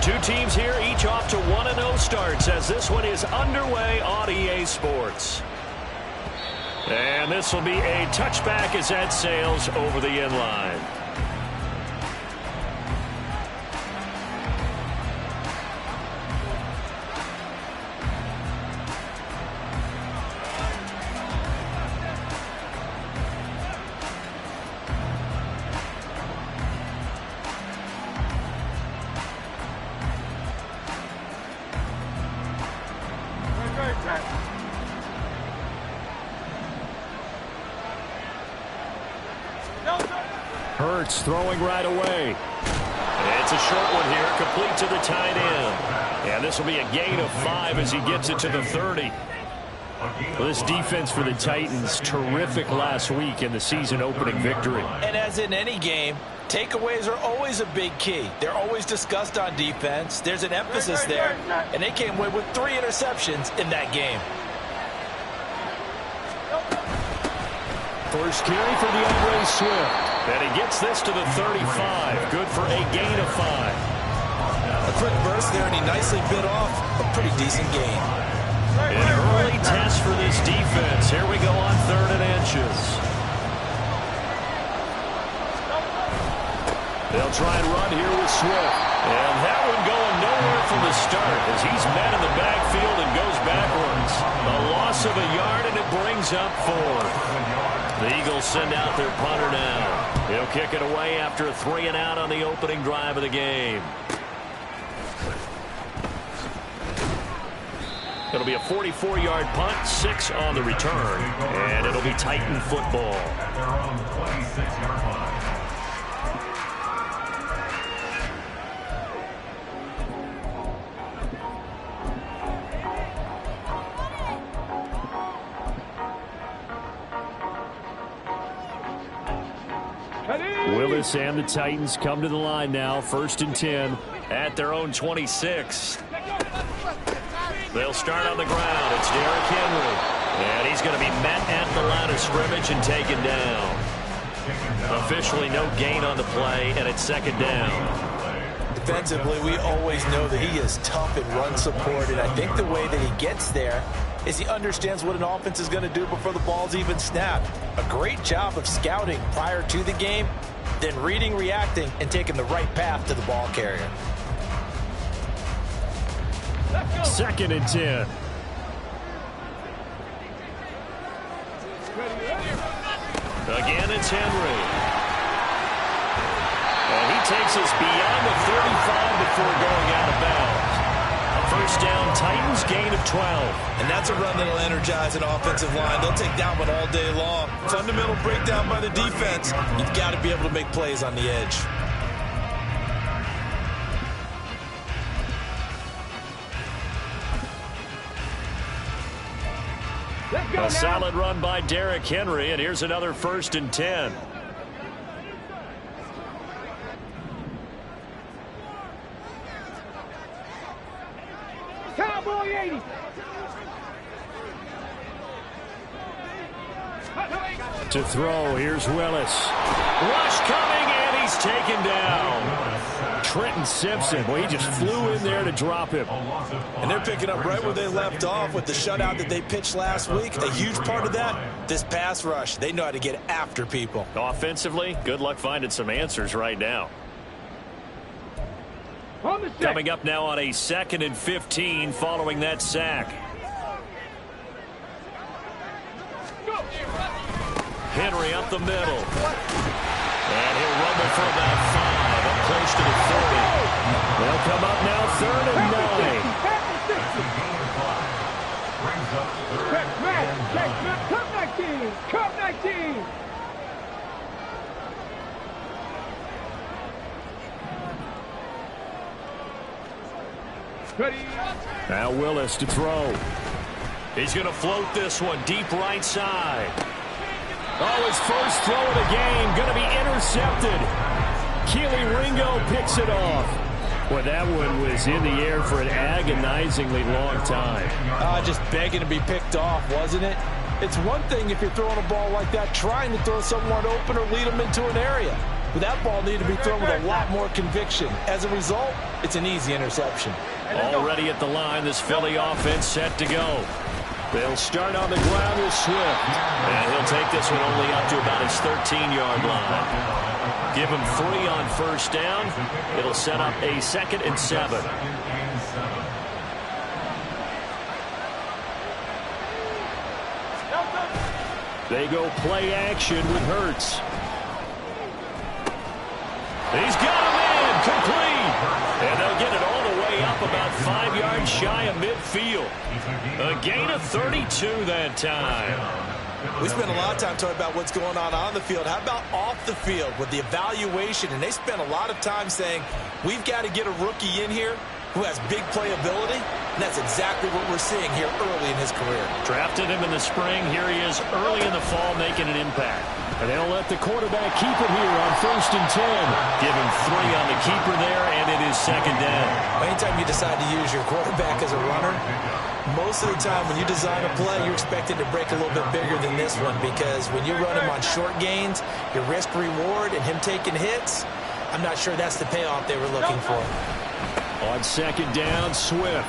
Two teams here, each off to 1-0 starts as this one is underway on EA Sports. And this will be a touchback as that sails over the end line. Hurts throwing right away. It's a short one here, complete to the tight end. And this will be a gain of 5 as he gets it to the 30. Well, this defense for the Titans, terrific last week in the season-opening victory. And as in any game, takeaways are always a big key. They're always discussed on defense. There's an emphasis there, and they came away with 3 interceptions in that game. First carry for DeAndre Swift. And he gets this to the 35. Good for a gain of 5. A quick burst there, and he nicely bit off a pretty decent gain. An early test for this defense. Here we go on 3rd and inches. They'll try and run here with Swift. And that one going nowhere from the start as he's met in the backfield and goes backwards. A loss of a yard, and it brings up 4. The Eagles send out their punter now. He'll kick it away after a 3-and-out on the opening drive of the game. It'll be a 44-yard punt, 6 on the return, and it'll be Titan football. At their own 26-yard line. Willis and the Titans come to the line now, 1st and 10 at their own 26. They'll start on the ground. It's Derrick Henry. And he's going to be met at the line of scrimmage and taken down. Officially no gain on the play, and it's 2nd down. Defensively, we always know that he is tough in run support, and I think the way that he gets there is he understands what an offense is going to do before the ball's even snapped. A great job of scouting prior to the game, then reading, reacting, and taking the right path to the ball carrier. 2nd and 10. Again, it's Henry. And he takes us beyond the 35 before going out of bounds. First down, Titans, gain of 12. And that's a run that'll energize an offensive line. They'll take that one all day long. Fundamental breakdown by the defense. You've got to be able to make plays on the edge. A solid run by Derrick Henry, and here's another 1st and 10. Cowboy 80. To throw, here's Willis. Rush coming, and he's taken down. Trenton Simpson, well, he just flew in there to drop him. And they're picking up right where they left off with the shutout that they pitched last week. A huge part of that, this pass rush. They know how to get after people. Offensively, good luck finding some answers right now. Coming up now on a 2nd and 15 following that sack. Henry up the middle. And he'll rumble for about 5, up close to the 30. They'll come up now 3rd and 9. Come 19. Come 19. Now Willis to throw. He's going to float this one deep right side. Oh, his first throw of the game going to be intercepted. Keely Ringo picks it off. Well, that one was in the air for an agonizingly long time. Just begging to be picked off, wasn't it? It's one thing if you're throwing a ball like that, trying to throw someone open or lead them into an area. But that ball needed to be thrown with a lot more conviction. As a result, it's an easy interception. Already at the line, this Philly offense set to go. They'll start on the ground with Swift. And he'll take this one only up to about his 13-yard line. Give him 3 on first down. It'll set up a 2nd and 7. They go play action with Hurts. He's got him in, complete. And they'll get it all the way up about 5 yards shy of midfield. A gain of 32 that time. We spent a lot of time talking about what's going on the field. How about off the field with the evaluation? And they spent a lot of time saying, we've got to get a rookie in here who has big playability. And that's exactly what we're seeing here early in his career. Drafted him in the spring. Here he is early in the fall making an impact. And they'll let the quarterback keep it here on 1st and 10. Give him 3 on the keeper there, and it is 2nd down. Anytime you decide to use your quarterback as a runner, most of the time when you design a play, you're expected to break a little bit bigger than this one, because when you run him on short gains, your risk-reward and him taking hits, I'm not sure that's the payoff they were looking for. On 2nd down, Swift.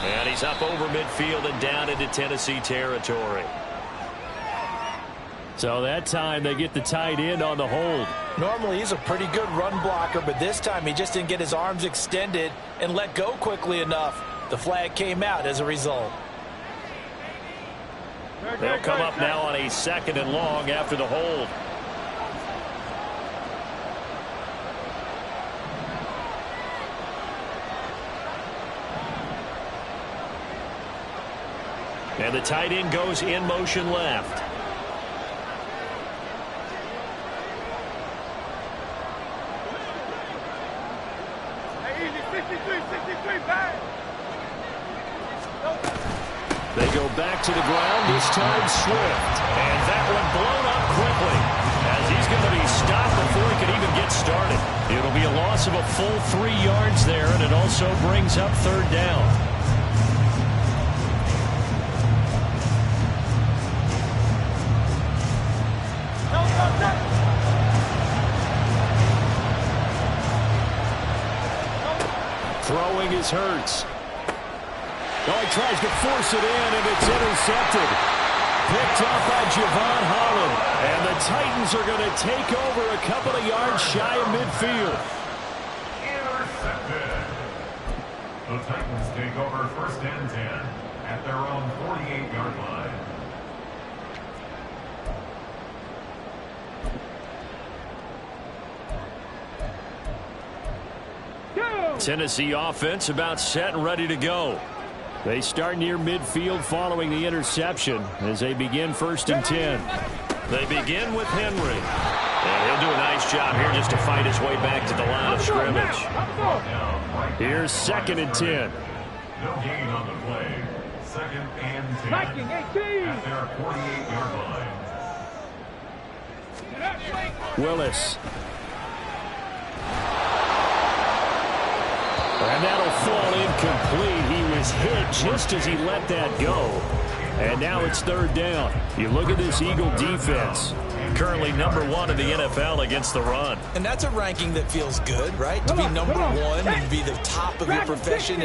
And he's up over midfield and down into Tennessee territory. So that time they get the tight end on the hold. Normally he's a pretty good run blocker, but this time he just didn't get his arms extended and let go quickly enough. The flag came out as a result. They'll come up now on a 2nd and long after the hold. And the tight end goes in motion left. They go back to the ground, this time Swift. And that one blown up quickly, as he's going to be stopped before he can even get started. It'll be a loss of a full 3 yards there, and it also brings up 3rd down. Throwing is Hurts. Oh, he tries to force it in, and it's intercepted. Picked off by Javon Holland. And the Titans are going to take over a couple of yards shy of midfield. Intercepted. The Titans take over 1st and 10 at their own 48-yard line. Tennessee offense about set and ready to go. They start near midfield following the interception as they begin 1st and 10. They begin with Henry. And he'll do a nice job here just to fight his way back to the line of scrimmage. Here's 2nd and 10. No gain on the play. 2nd and 10 at their 48-yard line. Willis. And that'll fall incomplete. He was hit just as he let that go. And now it's 3rd down. You look at this Eagle defense. Currently #1 in the NFL against the run. And that's a ranking that feels good, right? To be #1 and be the top of your profession.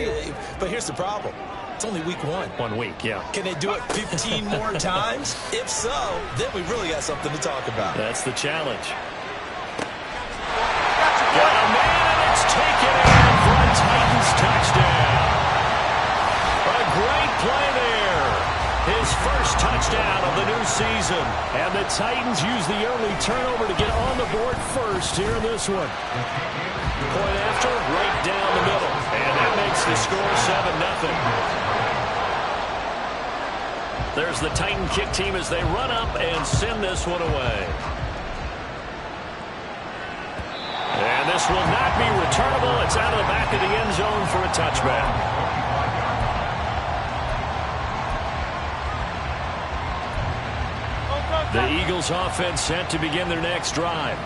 But here's the problem. It's only week 1. 1 week, yeah. Can they do it 15 more times? If so, then we really got something to talk about. That's the challenge. Got a man, and it's taken in for a Titans touchdown. A great play there. His first touchdown of the new season. And the Titans use the early turnover to get on the board first here in this one. Point after, right down the middle. And that makes the score 7-0. There's the Titan kick team as they run up and send this one away. And this will not be returnable. It's out of the back of the end zone for a touchback. The Eagles offense set to begin their next drive.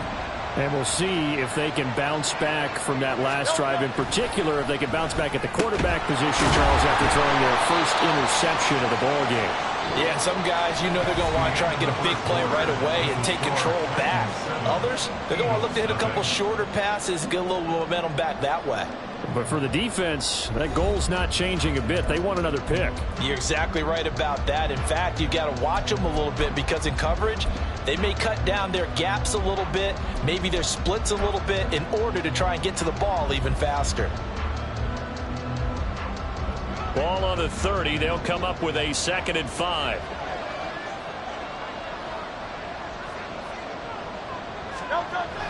And we'll see if they can bounce back from that last drive. In particular, if they can bounce back at the quarterback position, Charles, after throwing their first interception of the ballgame. Yeah, and some guys, you know they're going to want to try and get a big play right away and take control back. Others, they're going to want to look to hit a couple shorter passes, get a little momentum back that way. But for the defense, that goal's not changing a bit. They want another pick. You're exactly right about that. In fact, you've got to watch them a little bit because in coverage, they may cut down their gaps a little bit, maybe their splits a little bit in order to try and get to the ball even faster. Ball on the 30. They'll come up with a 2nd and 5.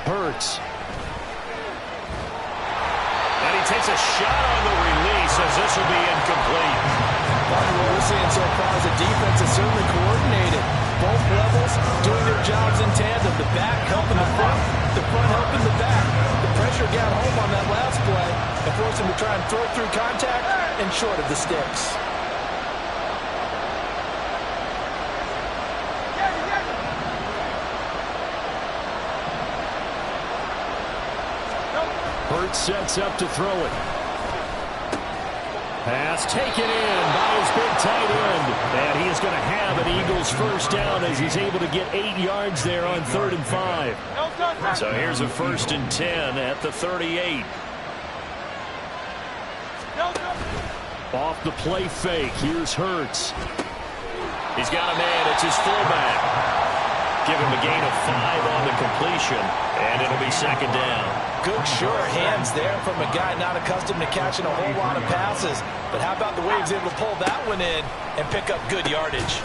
Hurts. And he takes a shot on the release as this will be incomplete. What we're seeing so far is the defense is certainly coordinated. Both levels doing their jobs in tandem. The back helping the front helping the back. The pressure got home on that last play and forced him to try and throw through contact and short of the sticks. Hurts sets up to throw it. Pass taken in by his big tight end. And he is going to have an Eagles first down as he's able to get 8 yards there on 3rd and 5. So here's a 1st and 10 at the 38. Off the play fake. Here's Hurts. He's got a man. It's his fullback. Give him a gain of 5 on the completion, and it'll be 2nd down. Good sure hands there from a guy not accustomed to catching a whole lot of passes. But how about the way he was able to pull that one in and pick up good yardage?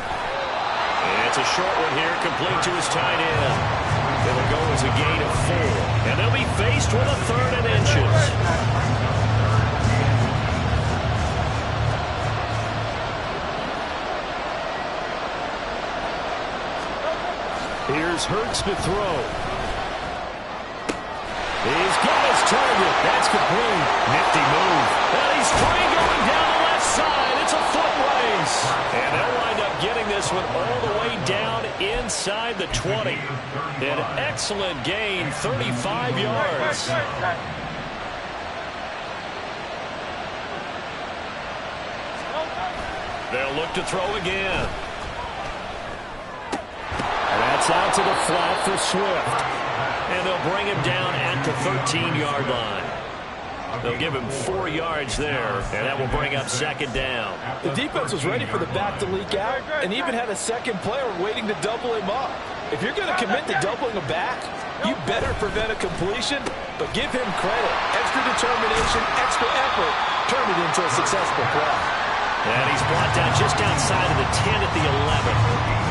It's a short one here, complete to his tight end. It'll go as a gain of 4. And they'll be faced with a 3rd and inches. Here's Hurts to throw. He's got his target. That's complete. Nifty move. And he's free going down the left side. It's a foot race. And they'll wind up getting this one all the way down inside the 20. An excellent gain, 35 yards. They'll look to throw again. That's out to the flat for Swift. And they'll bring him down at the 13-yard line. They'll give him 4 yards there, and that will bring up 2nd down. The defense was ready for the back to leak out and even had a second player waiting to double him up. If you're going to commit to doubling a back, you better prevent a completion, but give him credit. Extra determination, extra effort, turn it into a successful play. And he's brought down just outside of the 10 at the 11.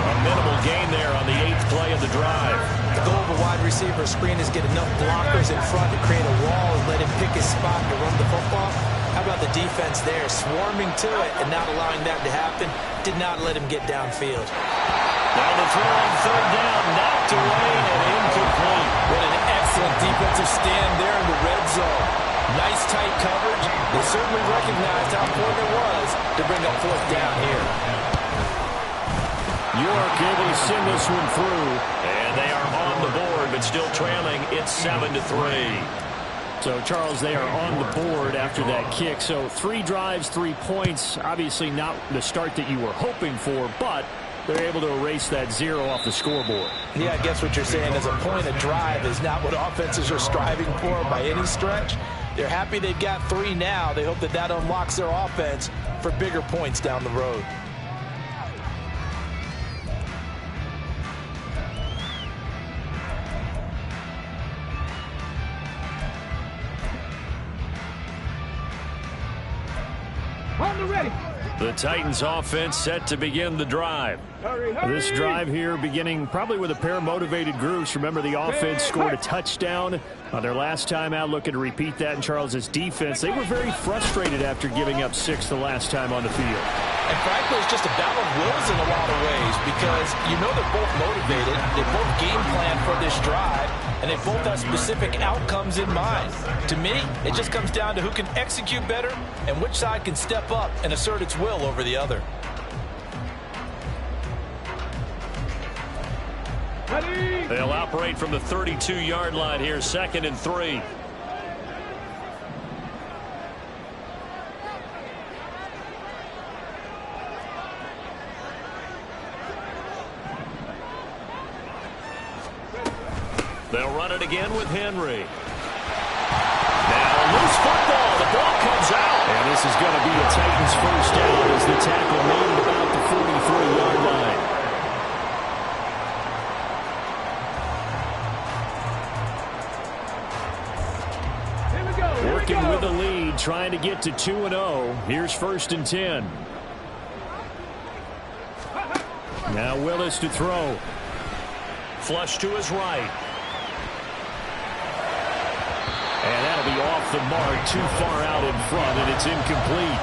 A minimal gain there on the 8th play of the drive. The goal of a wide receiver screen is get enough blockers in front to create a wall and let him pick his spot to run the football. How about the defense there, swarming to it and not allowing that to happen? Did not let him get downfield. Now the throw on 3rd down, knocked away and incomplete. What an excellent defensive stand there in the red zone. Nice tight coverage. They certainly recognized how important it was to bring up 4th down here. York able to send this one through. And they are on the board, but still trailing. It's 7-3. So, Charles, they are on the board after that kick. So, 3 drives, 3 points. Obviously not the start that you were hoping for, but they're able to erase that 0 off the scoreboard. Yeah, I guess what you're saying is a point of drive is not what offenses are striving for by any stretch. They're happy they've got 3 now. They hope that that unlocks their offense for bigger points down the road. The Titans offense set to begin the drive. This drive here beginning probably with a pair of motivated groups. Remember, the offense scored a touchdown on their last time out, looking to repeat that in Charles's defense. They were very frustrated after giving up 6 the last time on the field. And frankly, it's just a battle of wills in a lot of ways because you know they're both motivated. They both game plan for this drive, and they both have specific outcomes in mind. To me, it just comes down to who can execute better and which side can step up and assert its will over the other. They'll operate from the 32-yard line here, 2nd and 3. They'll run it again with Henry. Now a loose football. The ball comes out. And this is going to be a Titans first down as the tackle made at about the 43-yard line. Working with the lead, trying to get to 2-0. Here's 1st and 10. Now Willis to throw. Flush to his right. And that'll be off the mark, too far out in front, and it's incomplete.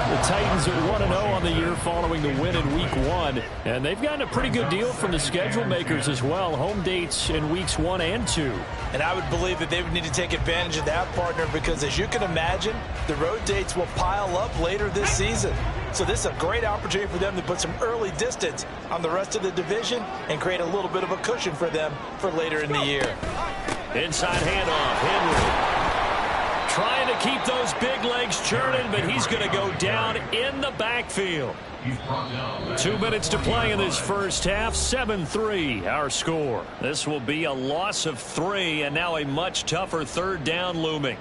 The Titans are 1-0 on the year following the win in Week 1, and they've gotten a pretty good deal from the schedule makers as well. Home dates in Weeks 1 and 2. And I would believe that they would need to take advantage of that, partner, because as you can imagine, the road dates will pile up later this season. So this is a great opportunity for them to put some early distance on the rest of the division and create a little bit of a cushion for them for later in the year. Inside handoff, Henry. Trying to keep those big legs churning, but he's going to go down in the backfield. 2 minutes to play in this first half. 7-3 our score. This will be a loss of 3, and now a much tougher 3rd down looming.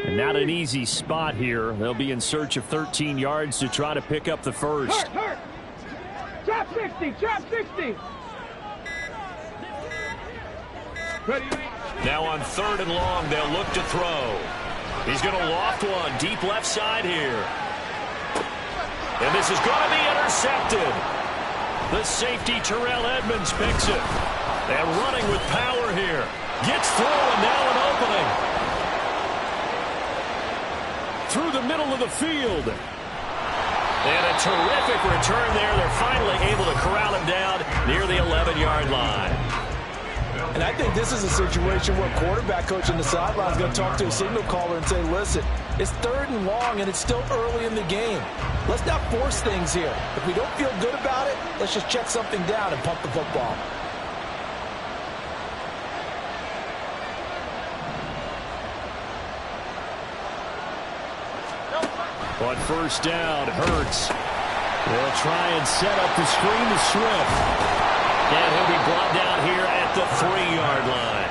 Not an easy spot here. They'll be in search of 13 yards to try to pick up the first. Trap 60, trap 60. Now on 3rd and long, they'll look to throw. He's going to loft one deep left side here. And this is going to be intercepted. The safety, Terrell Edmonds, picks it. And running with power here. Gets through, and now an opening. Through the middle of the field. And a terrific return there. They're finally able to corral him down near the 11-yard line. And I think this is a situation where quarterback coach on the sideline is going to talk to a signal caller and say, listen, it's 3rd and long and it's still early in the game. Let's not force things here. If we don't feel good about it, let's just check something down and pump the football. On 1st down, Hurts will try and set up the screen to Swift. And he'll be brought down here at the 3-yard line.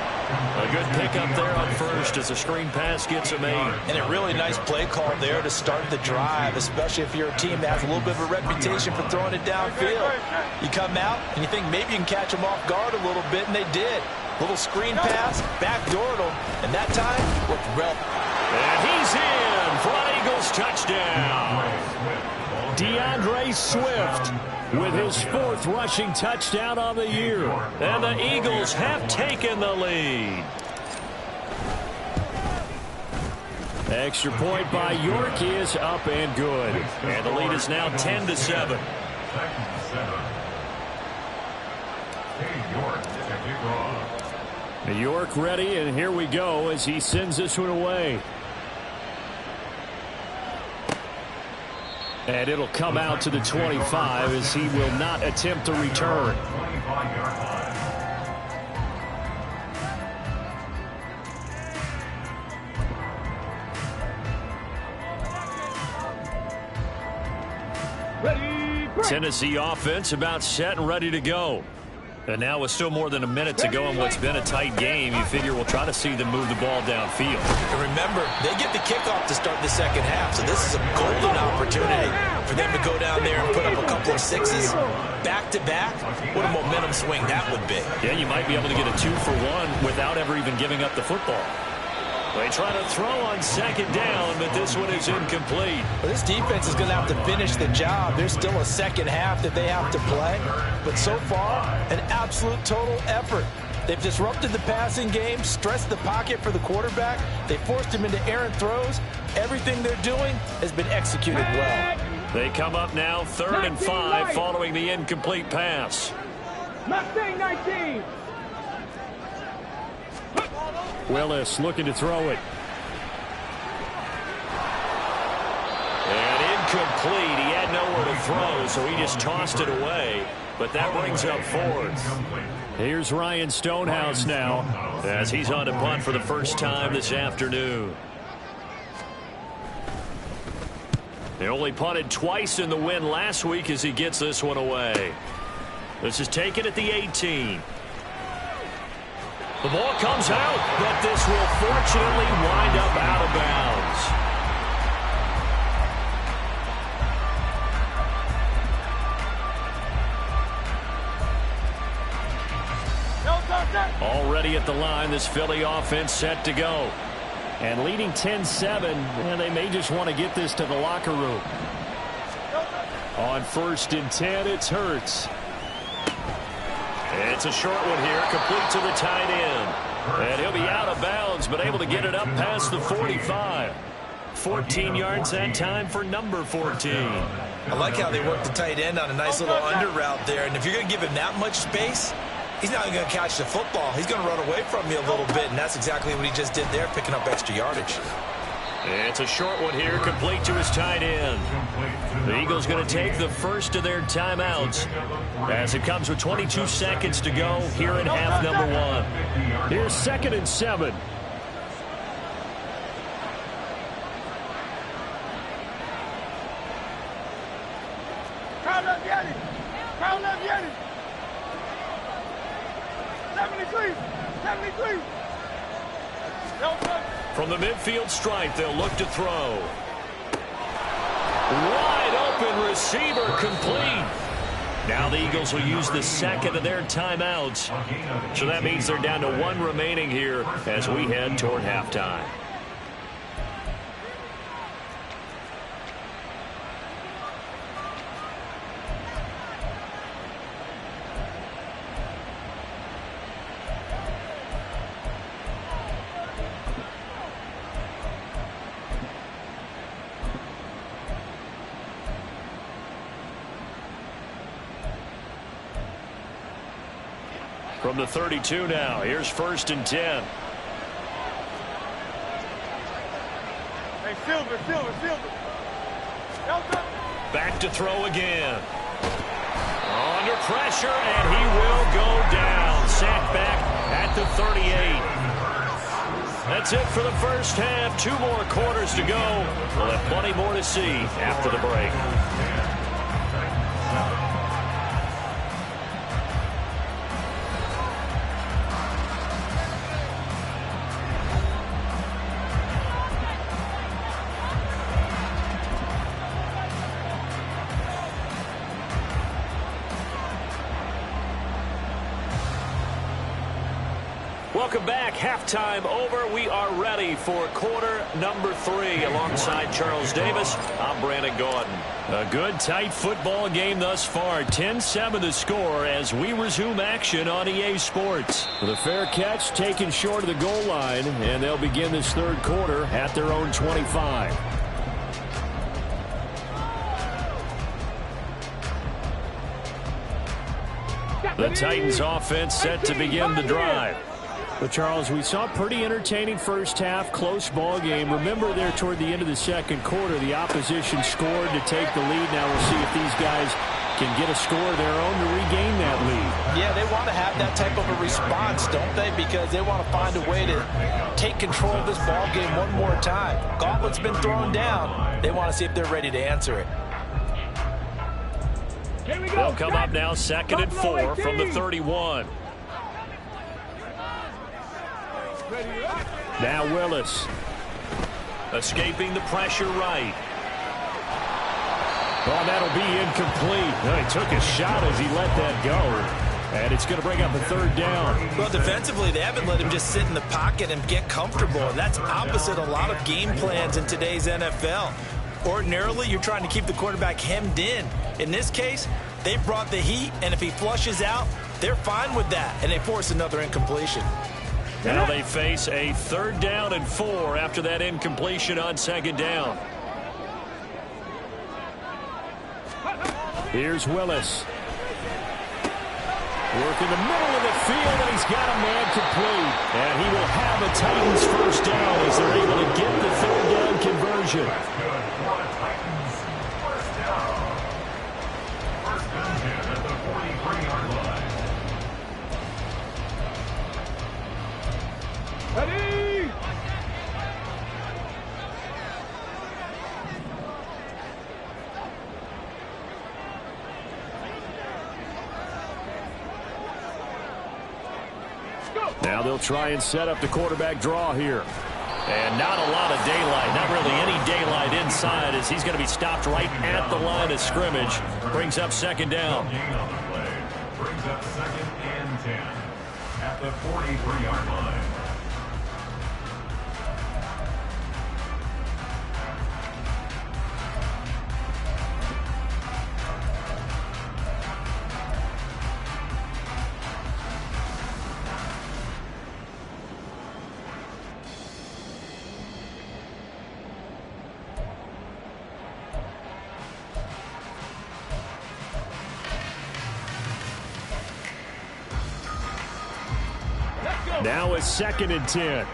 A good pickup there on 1st as the screen pass gets him 8. And a really nice play call there to start the drive, especially if you're a team that has a little bit of a reputation for throwing it downfield. You come out and you think maybe you can catch them off guard a little bit, and they did. Little screen pass, backdoored them, and that time looked real. And he's in for an Eagles touchdown. DeAndre Swift with his 4th rushing touchdown on the year. And the Eagles have taken the lead. Extra point by York is up and good. And the lead is now 10-7. York ready, and here we go as he sends this one away. And it'll come out to the 25 as he will not attempt to return. Tennessee offense about set and ready to go. And now with still more than a minute to go in what's been a tight game, you figure we'll try to see them move the ball downfield. And remember, they get the kickoff to start the second half, so this is a golden opportunity for them to go down there and put up a couple of 6s back-to-back. What a momentum swing that would be. Yeah, you might be able to get a 2-for-1 without ever even giving up the football. They try to throw on 2nd down, but this one is incomplete. Well, this defense is going to have to finish the job. There's still a second half that they have to play. But so far, an absolute total effort. They've disrupted the passing game, stressed the pocket for the quarterback. They forced him into errant throws. Everything they're doing has been executed well. They come up now 3rd and 5 following the incomplete pass. Mustang 19. Willis looking to throw it. And incomplete. He had nowhere to throw, so he just tossed it away. But that brings up fourth. Here's Ryan Stonehouse now as he's on to punt for the first time this afternoon. They only punted twice in the win last week as he gets this one away. This is taken at the 18. The ball comes out, but this will fortunately wind up out of bounds. Already at the line, this Philly offense set to go. And leading 10-7, and they may just want to get this to the locker room. On 1st and 10, it's Hurts. It's a short one here, complete to the tight end. And he'll be out of bounds, but able to get it up past the 45. 14 yards that time for number 14. I like how they work the tight end on a nice little under route there. And if you're going to give him that much space, he's not going to catch the football. He's going to run away from you a little bit, and that's exactly what he just did there, picking up extra yardage. It's a short one here, complete to his tight end. The Eagles going to take the first of their timeouts as it comes with 22 seconds to go here in half number 1. Here's 2nd and 7. Crowd up, get it. Crowd up, get it. 73. 73. From the midfield stripe, they'll look to throw. Wide open receiver, complete. Now the Eagles will use the second of their timeouts. So that means they're down to 1 remaining here as we head toward halftime. From the 32 now, here's 1st and 10. Hey, Silver. Back to throw again. Under pressure, and he will go down. Sacked back at the 38. That's it for the first half. 2 more quarters to go. We'll have plenty more to see after the break. Welcome back. Halftime over. We are ready for quarter number 3. Alongside Charles Davis, I'm Brandon Gaudin. A good, tight football game thus far. 10-7 the score as we resume action on EA Sports. The fair catch taken short of the goal line, and they'll begin this third quarter at their own 25. The Titans offense set to begin the drive. But, Charles, we saw a pretty entertaining first half, close ball game. Remember there toward the end of the second quarter, the opposition scored to take the lead. Now we'll see if these guys can get a score of their own to regain that lead. Yeah, they want to have that type of a response, don't they? Because they want to find a way to take control of this ball game one more time. Gauntlet's been thrown down. They want to see if they're ready to answer it. They'll come up now 2nd and 4 from the 31. Now Willis. Escaping the pressure right. Oh, that'll be incomplete. No, he took a shot as he let that go. And it's going to bring up a 3rd down. Well, defensively, they haven't let him just sit in the pocket and get comfortable. And that's opposite a lot of game plans in today's NFL. Ordinarily, you're trying to keep the quarterback hemmed in. In this case, they brought the heat, and if he flushes out, they're fine with that. And they force another incompletion. Now they face a 3rd down and 4 after that incompletion on 2nd down. Here's Willis. Work in the middle of the field, and he's got a man complete. And he will have a Titans first down as they're able to get the third down conversion. That's good for the Titans. First down. First and 10 at the 43-yard line. Ready! Now they'll try and set up the quarterback draw here. And not a lot of daylight, not really any daylight inside as he's going to be stopped right at the line of scrimmage. Brings up second down. Gain on the play. Brings up second and 10 at the 43-yard line. Now it's second and 10.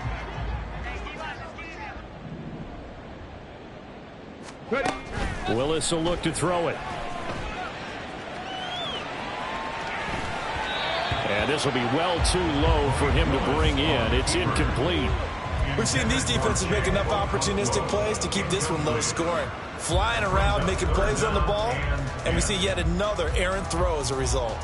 Willis will look to throw it. And this will be well too low for him to bring in. It's incomplete. We've seen these defenses make enough opportunistic plays to keep this one low scoring. Flying around, making plays on the ball, and we see yet another errant throw as a result.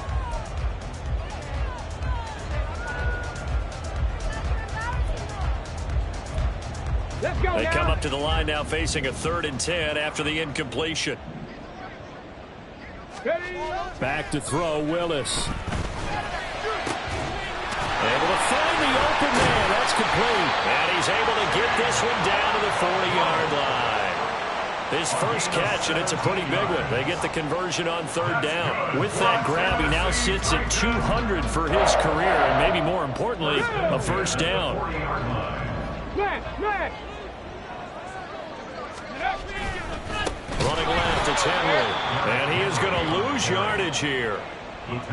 Let's go They now. come up to the line now facing a 3rd and 10 after the incompletion. Ready? Back to throw, Willis. Able to find the open man. That's complete. And he's able to get this one down to the 40-yard line. His first catch, and it's a pretty big one. They get the conversion on 3rd down. With that grab, he now sits at 200 for his career, and maybe more importantly, a first down. Smash, smash. Running left, it's Henry. And he is going to lose yardage here.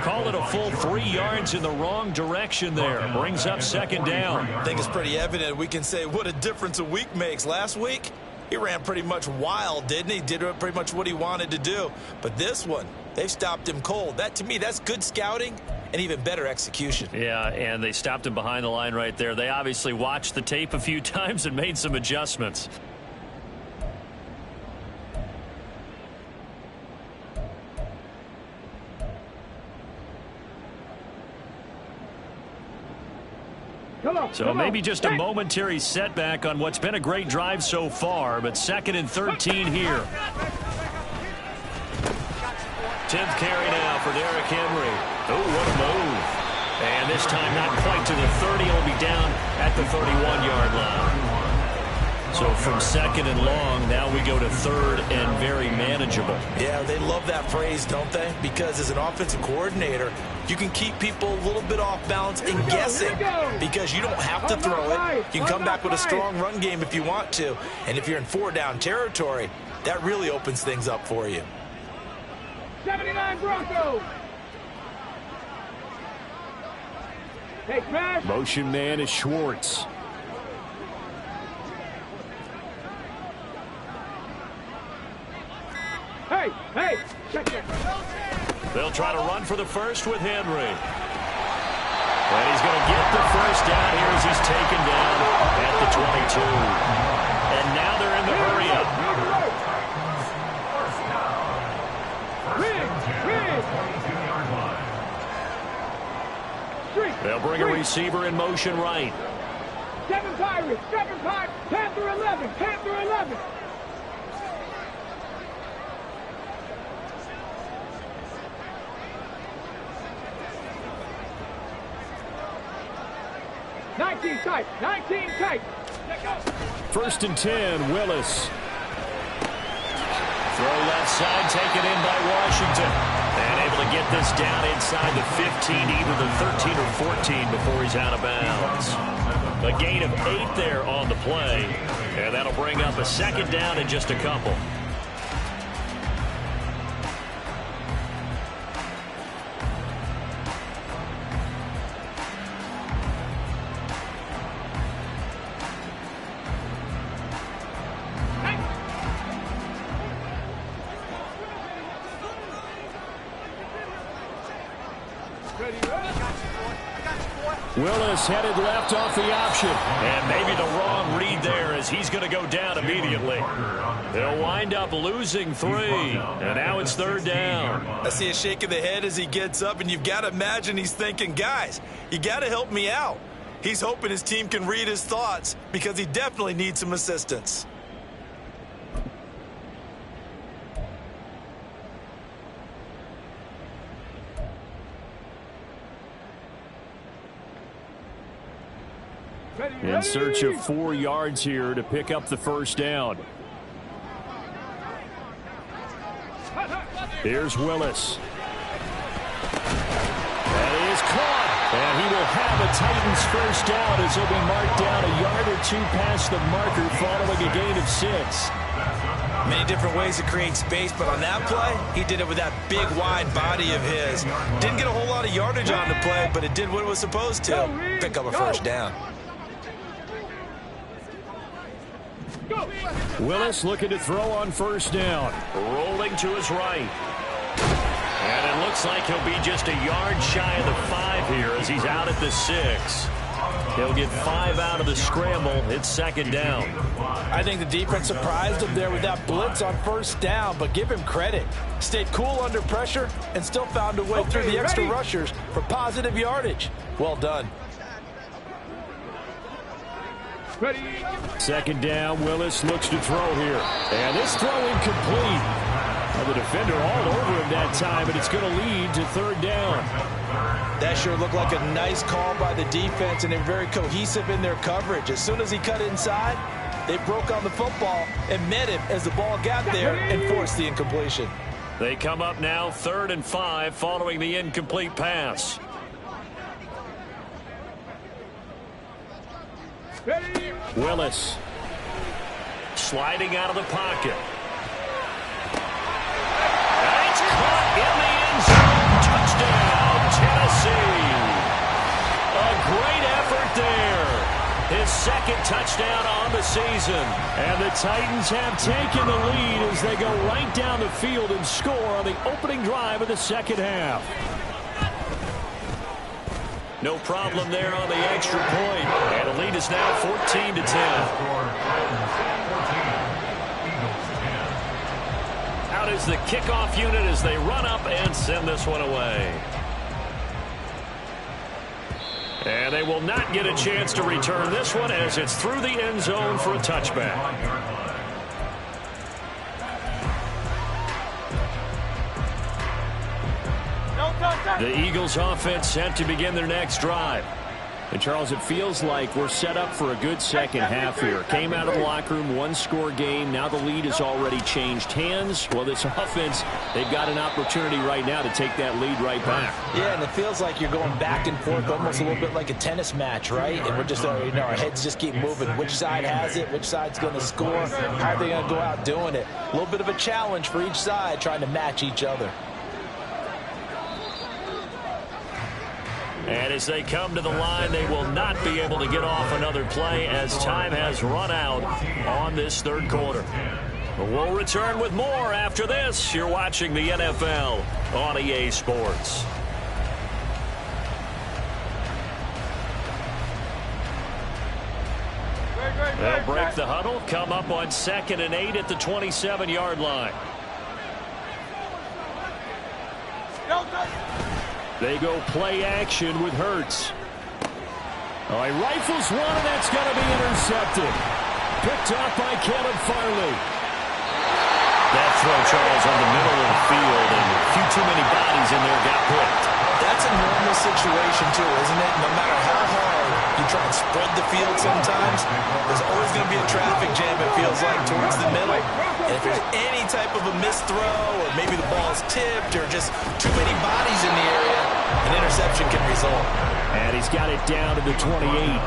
Call it a full 3 yards in the wrong direction there. Brings up second down. I think it's pretty evident. We can say what a difference a week makes. Last week, he ran pretty much wild, didn't he? Did pretty much what he wanted to do. But this one, they've stopped him cold. That, to me, that's good scouting and even better execution. Yeah, and they stopped him behind the line right there. They obviously watched the tape a few times and made some adjustments. So maybe just a momentary setback on what's been a great drive so far, but 2nd and 13 here. 10th carry now for Derrick Henry. Oh, what a move. And this time not quite to the 30. He'll be down at the 31-yard line. So from 2nd and long, now we go to 3rd and very manageable. Yeah, they love that phrase, don't they? Because as an offensive coordinator, you can keep people a little bit off balance and guessing because you don't have to throw it. You can come back with a strong run game if you want to. And if you're in 4-down territory, that really opens things up for you. 79 Broncos. Hey, Crash. Motion man is Schwartz. Hey, hey, check it. They'll try to run for the first with Henry. And he's going to get the first down here as he's taken down at the 22. And now they're in the hurry up. They'll bring a receiver in motion right. 7 Pirates, 7 Pirates, Panther 11, Panther 11. Tight, 19 tight. 1st and 10, Willis. Throw left side, taken in by Washington. And able to get this down inside the 15, either the 13 or 14 before he's out of bounds. A gain of 8 there on the play. And that'll bring up a 2nd down in just a couple. Willis headed left off the option. And maybe the wrong read there as he's going to go down immediately. They'll wind up losing 3. And now it's 3rd down. I see a shake of the head as he gets up, and you've got to imagine he's thinking, guys, you got to help me out. He's hoping his team can read his thoughts because he definitely needs some assistance. In search of 4 yards here to pick up the 1st down. Here's Willis. That is caught. And he will have a Titans 1st down as he'll be marked down a yard or 2 past the marker following a gain of 6. Many different ways to create space, but on that play, he did it with that big, wide body of his. Didn't get a whole lot of yardage on the play, but it did what it was supposed to. Pick up a 1st down. Willis looking to throw on 1st down. Rolling to his right. And it looks like he'll be just a yard shy of the 5 here as he's out at the 6. He'll get 5 out of the scramble. It's 2nd down. I think the defense surprised him there with that blitz on 1st down, but give him credit. Stayed cool under pressure and still found a way through the extra rushers for positive yardage. Well done. 2nd down, Willis looks to throw here. And this throw incomplete. Well, the defender all over him that time, and it's going to lead to 3rd down. That sure looked like a nice call by the defense, and they're very cohesive in their coverage. As soon as he cut inside, they broke on the football and met him as the ball got there and forced the incompletion. They come up now 3rd and 5 following the incomplete pass. Willis sliding out of the pocket. And it's caught in the end zone. Touchdown, Tennessee. A great effort there. His 2nd touchdown on the season. And the Titans have taken the lead as they go right down the field and score on the opening drive of the 2nd half. No problem there on the extra point. And the lead is now 14-10. Out is the kickoff unit as they run up and send this one away. And they will not get a chance to return this one as it's through the end zone for a touchback. The Eagles offense set to begin their next drive. And, Charles, it feels like we're set up for a good 2nd half here. Came out of the locker room, 1-score game. Now the lead has already changed hands. Well, this offense, they've got an opportunity right now to take that lead right back. Yeah, and it feels like you're going back and forth almost a little bit like a tennis match, right? And we're just, our heads just keep moving. Which side has it? Which side's going to score? How are they going to go out doing it? A little bit of a challenge for each side trying to match each other. And as they come to the line, they will not be able to get off another play as time has run out on this 3rd quarter. We'll return with more after this. You're watching the NFL on EA Sports. They'll break the huddle, come up on 2nd and 8 at the 27-yard line. They go play action with Hurts. Oh, he rifles one, and that's going to be intercepted. Picked off by Caleb Farley. That throw, Charles, on the middle of the field, and a few too many bodies in there got picked. That's a normal situation, too, isn't it? No matter how hard you try and spread the field sometimes, there's always going to be a traffic jam, it feels like, towards the middle. And if there's any type of a missed throw, or maybe the ball's tipped, or just too many bodies in the area, an interception can result. And he's got it down to the 28.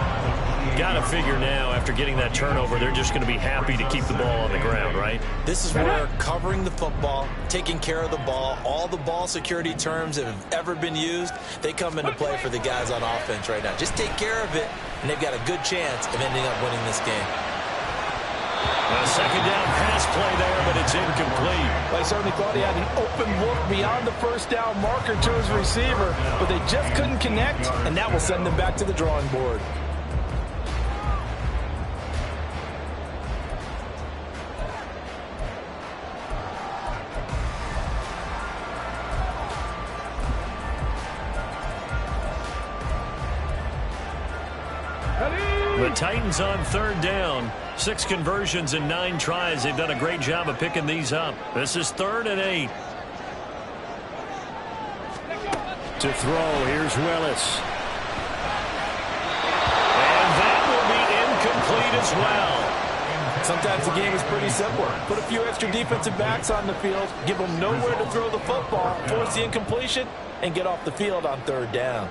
Got to figure now, after getting that turnover, they're just going to be happy to keep the ball on the ground, right? This is where covering the football, taking care of the ball, all the ball security terms that have ever been used, they come into play for the guys on offense right now. Just take care of it, and they've got a good chance of ending up winning this game. A second down pass play there, but it's incomplete. I certainly thought he had an open look beyond the first down marker to his receiver, but they just couldn't connect, and that will send them back to the drawing board. The Titans on third down. 6 conversions and 9 tries. They've done a great job of picking these up. This is 3rd and 8. To throw, here's Willis. And that will be incomplete as well. Sometimes the game is pretty simple. Put a few extra defensive backs on the field, give them nowhere to throw the football, force the incompletion, and get off the field on third down.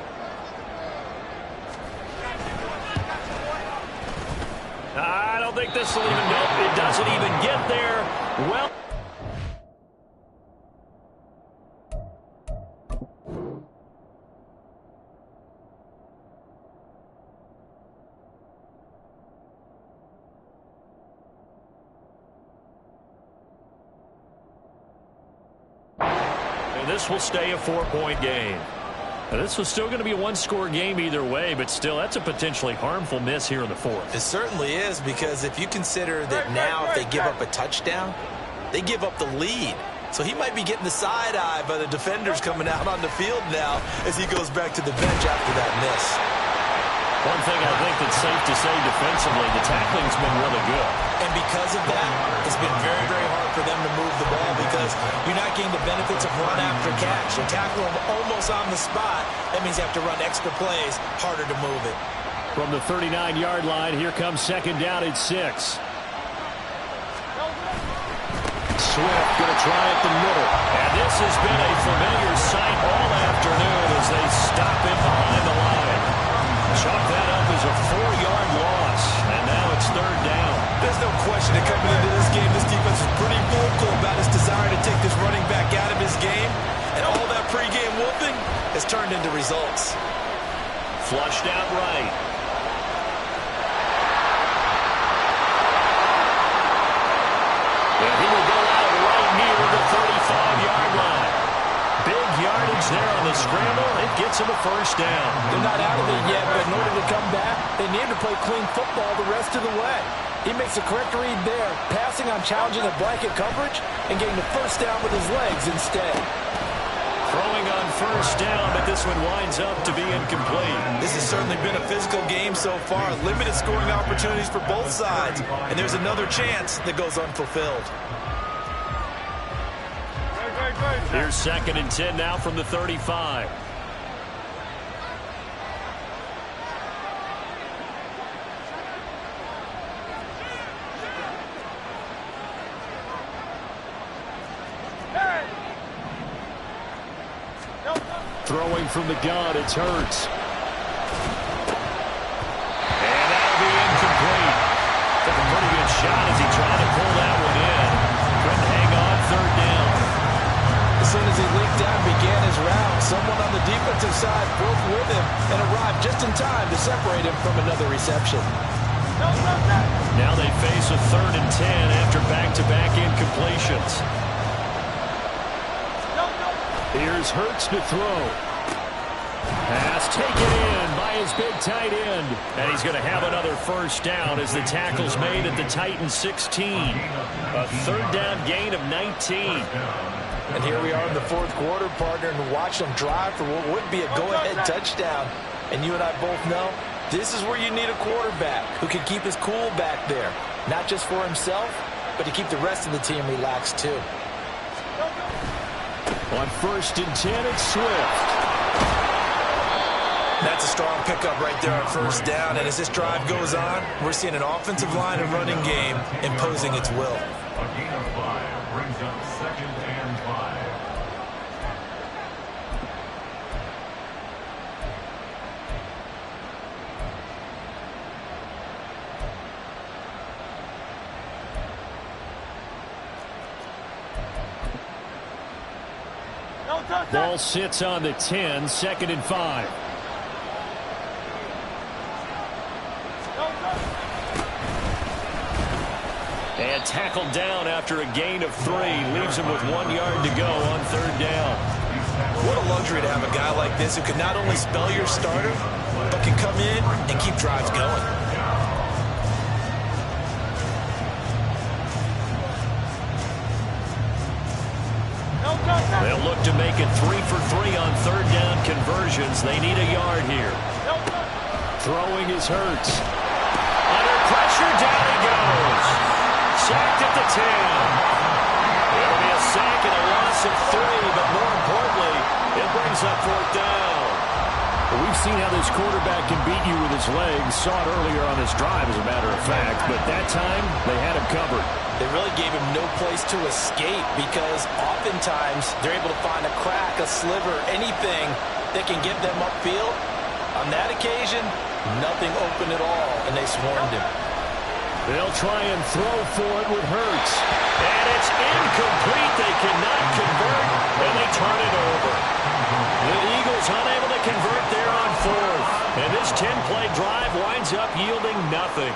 I don't think this will even go. It doesn't even get there. Well, and this will stay a 4-point game. Now, this was still going to be a 1-score game either way, but still, that's a potentially harmful miss here in the 4th. It certainly is, because if you consider that now if they give up a touchdown, they give up the lead. So he might be getting the side eye by the defenders coming out on the field now as he goes back to the bench after that miss. One thing I think that's safe to say defensively, the tackling's been really good. And because of that, it's been very, very hard for them to move the ball because you're not getting the benefits of run after catch. You tackle them almost on the spot. That means you have to run extra plays, harder to move it. From the 39-yard line, here comes second down at 6. Swift going to try at the middle. And this has been a familiar sight all afternoon as they stop him behind the line. Chalk that up as a 4-yard loss, and now it's third down. There's no question that coming into this game, this defense is pretty vocal about its desire to take this running back out of his game, and all that pregame whooping has turned into results. Flushed out right. And he will go out right near the 35-yard line. Big yardage there on the scramble. It gets him a first down. They're not out of it yet, but in order to come back, they need to play clean football the rest of the way. He makes the correct read there, passing on challenging a blanket coverage and getting the first down with his legs instead. Throwing on first down, but this one winds up to be incomplete. This has certainly been a physical game so far. Limited scoring opportunities for both sides, and there's another chance that goes unfulfilled. Here's 2nd and 10 now from the 35. Throwing from the gun, it's Hurts. And that'll be incomplete. Took a pretty good shot as he tried to pull that one in. Couldn't hang on third down. As soon as he leaked out and began his route, someone on the defensive side broke with him and arrived just in time to separate him from another reception. Now they face a 3rd and 10 after back-to-back incompletions. Here's Hurts to throw. Pass taken in by his big tight end. And he's going to have another first down as the tackle's made at the Titans 16. A third down gain of 19. And here we are in the 4th quarter, partner, and watch them drive for what would be a go-ahead touchdown. And you and I both know this is where you need a quarterback who can keep his cool back there. Not just for himself, but to keep the rest of the team relaxed too. On 1st and 10, it's Swift. That's a strong pickup right there on first down. And as this drive goes on, we're seeing an offensive line and running game imposing its will. A gain of 5 brings up 2nd and 5. Ball sits on the 10, 2nd and 5. got tackled down after a gain of 3. Leaves him with 1 yard to go on 3rd down. What a luxury to have a guy like this who can not only spell your starter, but can come in and keep drives going. They'll look to make it 3 for 3 on 3rd down conversions. They need a yard here. Throwing is Hurts. Under pressure, down he goes. Sacked at the 10. It'll be a sack and a loss of 3, but more importantly, it brings up 4th down. We've seen how this quarterback can beat you with his legs. Saw it earlier on this drive, as a matter of fact. But that time, they had him covered. They really gave him no place to escape because oftentimes they're able to find a crack, a sliver, anything that can get them upfield. On that occasion, nothing open at all, and they swarmed him. They'll try and throw for it with Hurts. And it's incomplete. They cannot convert, and they turn it over. The Eagles unable to convert there on 4th. And this 10-play drive winds up yielding nothing.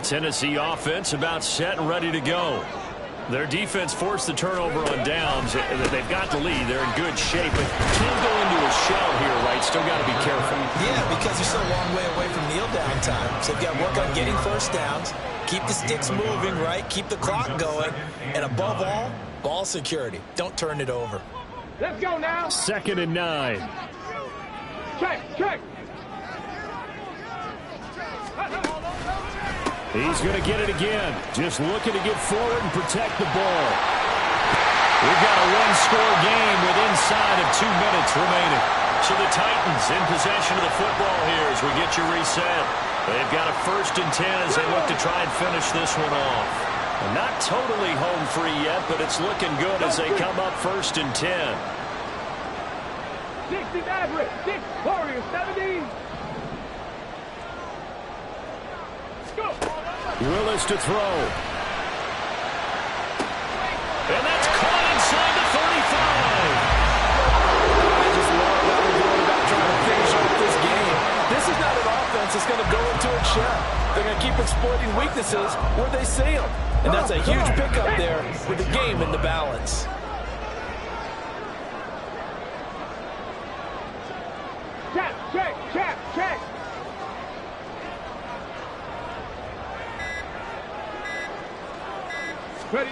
Tennessee offense about set and ready to go. Their defense forced the turnover on downs. They've got the lead. They're in good shape, but can't go into a shell here, right? Still got to be careful. Yeah, because they're still a long way away from kneel down time. So they've got to work on getting first downs, keep the sticks moving, right? Keep the clock going, and above all, ball security. Don't turn it over. Let's go now. 2nd and 9. Check. He's going to get it again. Just looking to get forward and protect the ball. We've got a one-score game with inside of 2 minutes remaining. So the Titans in possession of the football here as we get you reset. They've got a 1st and 10 as they look to try and finish this one off. Not totally home free yet, but it's looking good as they come up 1st and 10. 6 is average. 6 Warriors, 17. Go. Willis to throw. And that's caught inside the 35. I just love how they're going about trying to finish off this game. This is not an offense that's going to go into its shell. They're going to keep exploiting weaknesses where they see them. And that's a huge pickup there with the game in the balance. Check. Ready.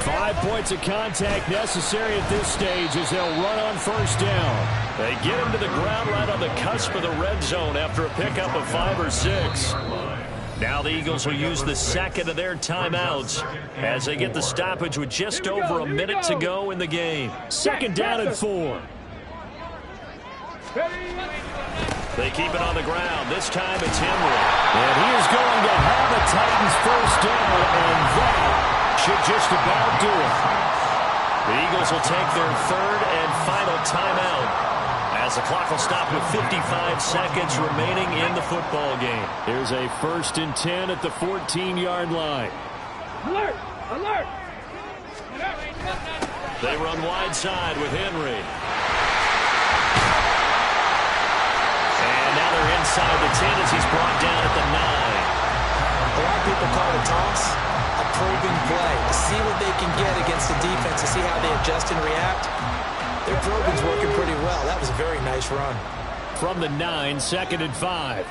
5 points of contact necessary at this stage as they'll run on 1st down. They get him to the ground right on the cusp of the red zone after a pickup of 5 or 6. Now the Eagles will use the 2nd of their timeouts as they get the stoppage with just over a minute to go in the game. 2nd down and 4. They keep it on the ground. This time it's Henry. And he is going to have a Titans 1st down, and that should just about do it. The Eagles will take their 3rd and final timeout as the clock will stop with 55 seconds remaining in the football game. Here's a 1st and 10 at the 14-yard line. Alert. They run wide side with Henry. And now they're inside the 10 as he's brought down at the 9. A lot of people call it a toss, a probing play, to see what they can get against the defense, to see how they adjust and react. Their probing's working pretty well. That was a very nice run. From the 9, 2nd and 5.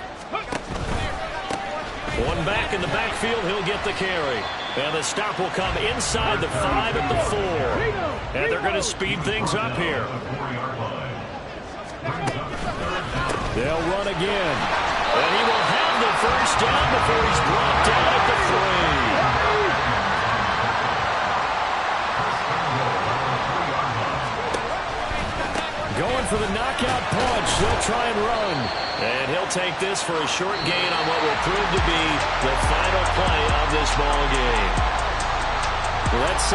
One back in the backfield, he'll get the carry. And the stop will come inside the 5 at the 4. And they're going to speed things up here. They'll run again. And he will have the 1st down before he's brought down at the 3. Going for the knockout punch. They'll try and run. And he'll take this for a short gain on what will prove to be the final play of this ball game. Well, that's